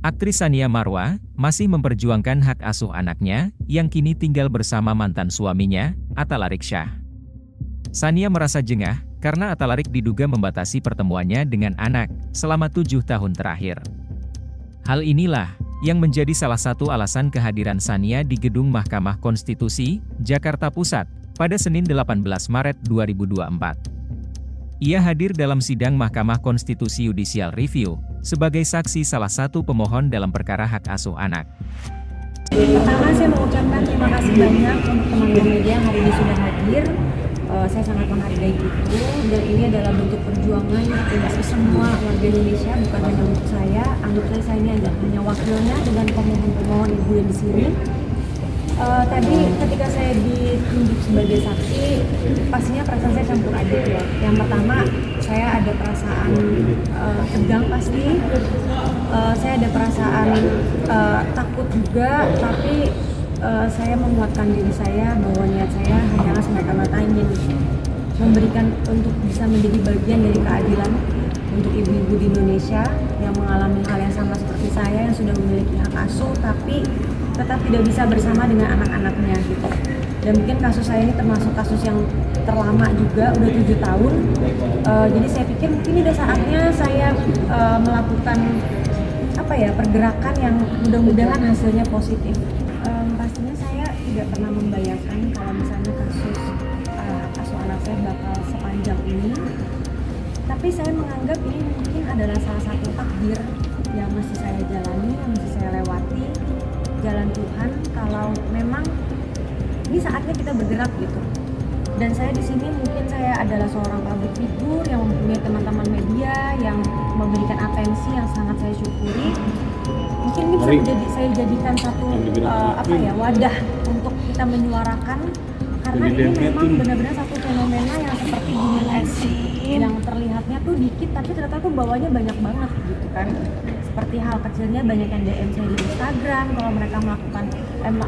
Aktris Tsania Marwa masih memperjuangkan hak asuh anaknya yang kini tinggal bersama mantan suaminya, Atta Larik Shah. Tsania merasa jengah karena Atta Larik diduga membatasi pertemuannya dengan anak selama 7 tahun terakhir. Hal inilah yang menjadi salah satu alasan kehadiran Tsania di Gedung Mahkamah Konstitusi, Jakarta Pusat, pada Senin 18 Maret 2024. Ia hadir dalam sidang Mahkamah Konstitusi Judicial Review sebagai saksi salah satu pemohon dalam perkara hak asuh anak. Pertama, saya mengucapkan terima kasih banyak untuk teman-teman media yang hari ini sudah hadir. Saya sangat menghargai itu, dan ini adalah bentuk perjuangan untuk semua warga Indonesia, bukan hanya untuk saya. Anggap saya ini hanya wakilnya dengan pemohon-pemohon ibu yang di sini. Tadi ketika saya ditunjuk sebagai saksi, pastinya perasaan saya campur aduk ya. Yang pertama, saya ada perasaan tegang pasti, saya ada perasaan takut juga, tapi saya menguatkan diri saya bahwa niat saya hanyalah semata-mata ingin memberikan untuk bisa menjadi bagian dari keadilan untuk ibu-ibu di Indonesia yang mengalami hal yang sama seperti saya, yang sudah memiliki hak asuh tapi tetap tidak bisa bersama dengan anak-anaknya gitu. Dan mungkin kasus saya ini termasuk kasus yang terlama juga, udah 7 tahun. Jadi saya pikir mungkin udah saatnya saya melakukan pergerakan yang mudah-mudahan hasilnya positif. Pastinya saya tidak pernah membayangkan kalau misalnya kasus asuh anak saya bakal sepanjang ini. Tapi saya menganggap ini mungkin adalah salah satu takdir yang masih saya jalani, yang masih saya lewati, jalan Tuhan. Kalau memang ini saatnya kita bergerak gitu. Dan saya di sini mungkin saya adalah seorang public figure yang mempunyai teman-teman media yang memberikan atensi yang sangat saya syukuri. Mungkin ini bisa saya jadikan satu wadah untuk kita menyuarakan, karena ini memang benar-benar satu fenomena yang seperti gunung es yang terlihatnya tuh dikit tapi ternyata tuh bawahnya banyak banget gitu kan. Seperti hal kecilnya banyak yang DM saya di Instagram kalau mereka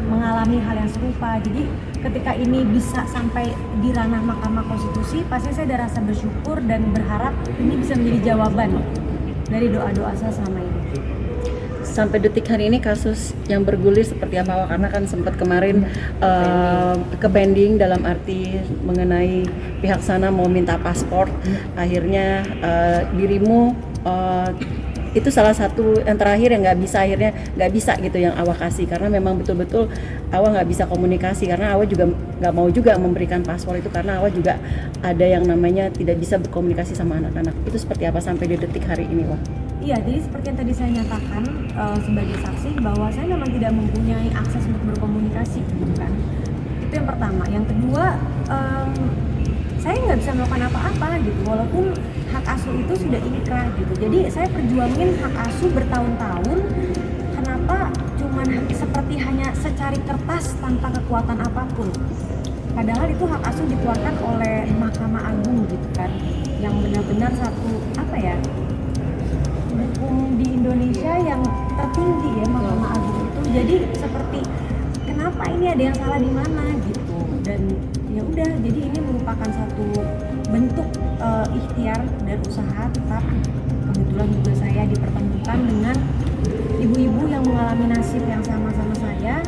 mengalami hal yang serupa. Jadi ketika ini bisa sampai di ranah Mahkamah Konstitusi, pasti saya ada rasa bersyukur dan berharap ini bisa menjadi jawaban dari doa-doa saya selama ini. Sampai detik hari ini kasus yang bergulir seperti apa? Karena kan sempat kemarin ke pending dalam arti mengenai pihak sana mau minta paspor. Akhirnya dirimu itu salah satu yang terakhir yang akhirnya nggak bisa gitu yang Awa kasih, karena memang betul-betul Awa nggak bisa komunikasi, karena Awa juga nggak mau juga memberikan paspor itu karena Awa juga ada yang namanya tidak bisa berkomunikasi sama anak-anak. Itu seperti apa sampai di detik hari ini, Wah? Iya, jadi seperti yang tadi saya nyatakan sebagai saksi bahwa saya memang tidak mempunyai akses untuk berkomunikasi gitu kan. Itu yang pertama. Yang kedua, saya nggak bisa melakukan apa-apa gitu, walaupun hak asuh itu sudah inkrah gitu. Jadi saya perjuangin hak asuh bertahun-tahun. Kenapa cuman seperti hanya secari kertas tanpa kekuatan apapun? Padahal itu hak asuh dikeluarkan oleh Mahkamah Agung gitu kan, yang benar-benar satu hukum di Indonesia yang tertinggi ya, Mahkamah Agung itu. Jadi seperti kenapa ini ada yang salah di mana gitu. Dan ya udah, jadi ini merupakan satu bentuk ikhtiar dan usaha tetap. Kebetulan juga saya dipertemukan dengan ibu-ibu yang mengalami nasib yang sama-sama saya,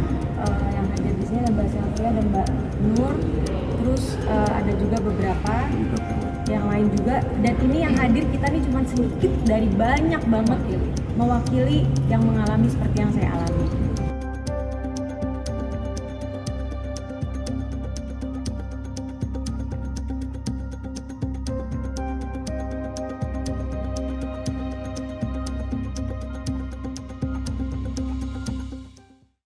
yang hadir di sini ada Mbak Sylvia dan Mbak Nur, terus ada juga beberapa yang lain juga. Dan ini yang hadir kita nih cuma sedikit dari banyak banget gitu, mewakili yang mengalami seperti yang saya alami.